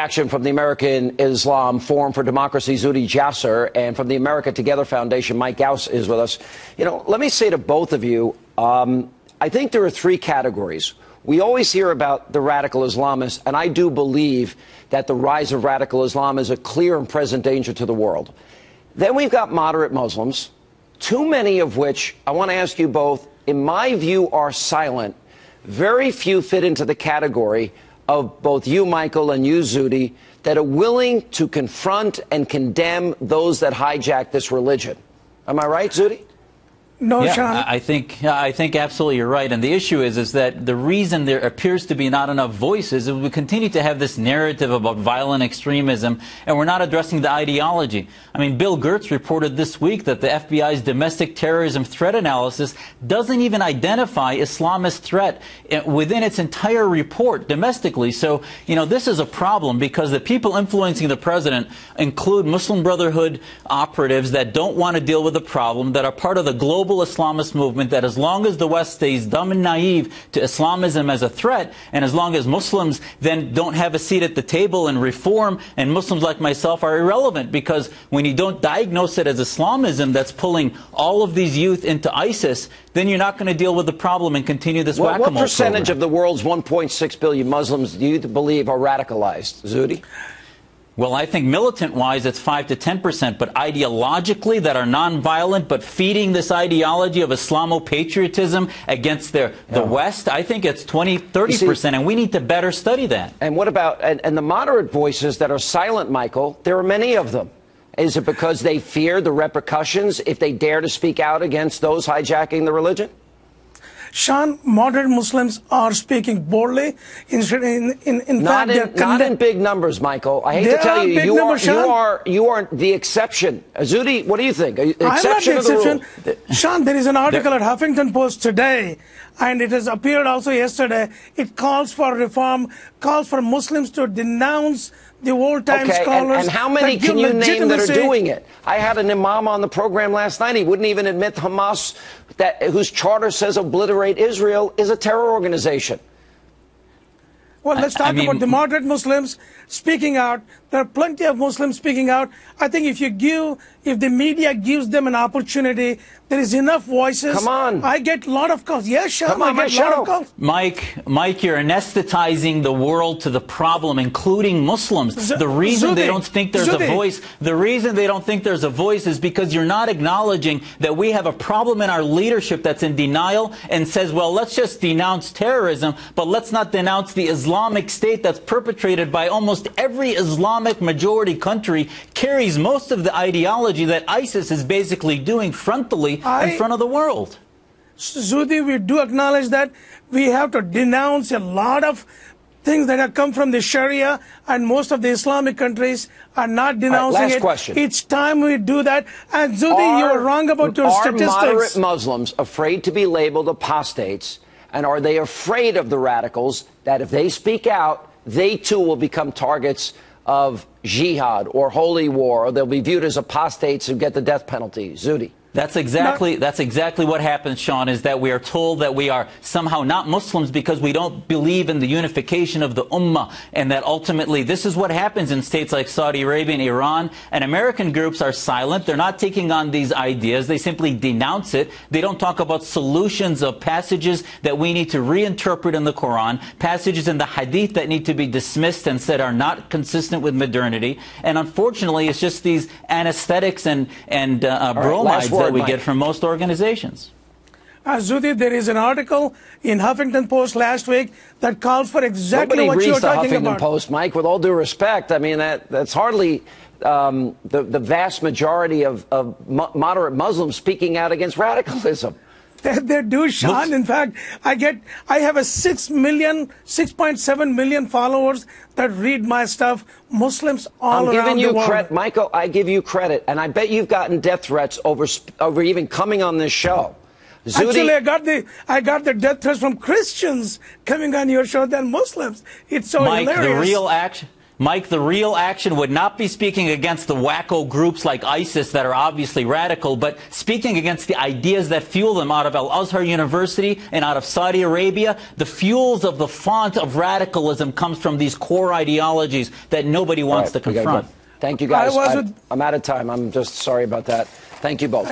Action from the American Islam Forum for Democracy, Zuhdi Jasser, and from the America Together Foundation, Mike Gauss is with us. You know, let me say to both of you, I think there are three categories. We always hear about the radical Islamists, and I do believe that the rise of radical Islam is a clear and present danger to the world. Then we've got moderate Muslims, too many of which, I want to ask you both, in my view, are silent. Very few fit into the category of both you, Michael, and you, Zuhdi, that are willing to confront and condemn those that hijack this religion. Am I right, Zuhdi? No, yeah, Sean. I think absolutely you're right. And the issue is that the reason there appears to be not enough voices is we continue to have this narrative about violent extremism, and we're not addressing the ideology. I mean, Bill Gertz reported this week that the FBI's domestic terrorism threat analysis doesn't even identify Islamist threat within its entire report domestically. So, you know, this is a problem because the people influencing the president include Muslim Brotherhood operatives that don't want to deal with the problem, that are part of the global Islamist movement, that as long as the West stays dumb and naive to Islamism as a threat, and as long as Muslims then don't have a seat at the table and reform, and Muslims like myself are irrelevant, because when you don't diagnose it as Islamism that's pulling all of these youth into ISIS, then you're not going to deal with the problem and continue this whack-a-mole What percentage program. of the world's 1.6 billion Muslims do you believe are radicalized, Zuhdi? Well, I think militant-wise, it's 5 to 10%, but ideologically, that are nonviolent, but feeding this ideology of Islamo-patriotism against the West, I think it's 20, 30%, and we need to better study that. And what about, and the moderate voices that are silent, Michael, there are many of them. Is it because they fear the repercussions if they dare to speak out against those hijacking the religion? Sean, moderate Muslims are speaking boldly. In fact, not in big numbers, Michael. I hate to tell you, you are the exception. Zuhdi, what do you think? Exception of the rule? Sean, there is an article at Huffington Post today, and it has appeared also yesterday. It calls for reform, calls for Muslims to denounce the old-time scholars. And how many can you name that are doing it? I had an imam on the program last night. He wouldn't even admit Hamas, whose charter says obliterate Israel, is a terror organization. Well, let's talk about the moderate Muslims speaking out. There are plenty of Muslims speaking out. I think if the media gives them an opportunity, there is enough voices. Come on. I get a lot of calls. Yes, Sean, I get a lot of calls. Mike, you're anesthetizing the world to the problem, including Muslims. The reason they don't think there's a voice, is because you're not acknowledging that we have a problem in our leadership that's in denial and says, well, let's just denounce terrorism, but let's not denounce the Islamic State that's perpetrated by almost every Islamic majority country, carries most of the ideology that ISIS is basically doing frontally in front of the world. Zuhdi, we do acknowledge that we have to denounce a lot of things that have come from the Sharia, and most of the Islamic countries are not denouncing it. Question. It's time we do that. And Zuhdi, you're wrong about your statistics. Are moderate Muslims afraid to be labeled apostates, and are they afraid of the radicals that if they speak out, they too will become targets of jihad or holy war, or they'll be viewed as apostates who get the death penalty? Zuhdi. That's exactly what happens, Sean, is that we are told that we are somehow not Muslims because we don't believe in the unification of the Ummah, and that ultimately this is what happens in states like Saudi Arabia and Iran. And American groups are silent. They're not taking on these ideas. They simply denounce it. They don't talk about solutions of passages that we need to reinterpret in the Quran, passages in the Hadith that need to be dismissed and said are not consistent with modernity. And unfortunately, it's just these anesthetics and bromides that we get from most organizations. Zuhdi, there is an article in Huffington Post last week that calls for exactly what you're talking about. Nobody reads the Huffington Post, Mike, with all due respect. I mean, that's hardly the vast majority of moderate Muslims speaking out against radicalism. They do, Sean. In fact, I have a 6.7 million followers that read my stuff. Muslims all around the world. Michael, I give you credit, and I bet you've gotten death threats over even coming on this show. Zuhdi, actually, I got the death threats from Christians coming on your show than Muslims. It's so hilarious. Mike, the real action would not be speaking against the wacko groups like ISIS that are obviously radical, but speaking against the ideas that fuel them out of Al-Azhar University and out of Saudi Arabia. The fuels of the font of radicalism comes from these core ideologies that nobody wants to confront. Thank you, guys. I'm out of time. I'm just sorry about that. Thank you both.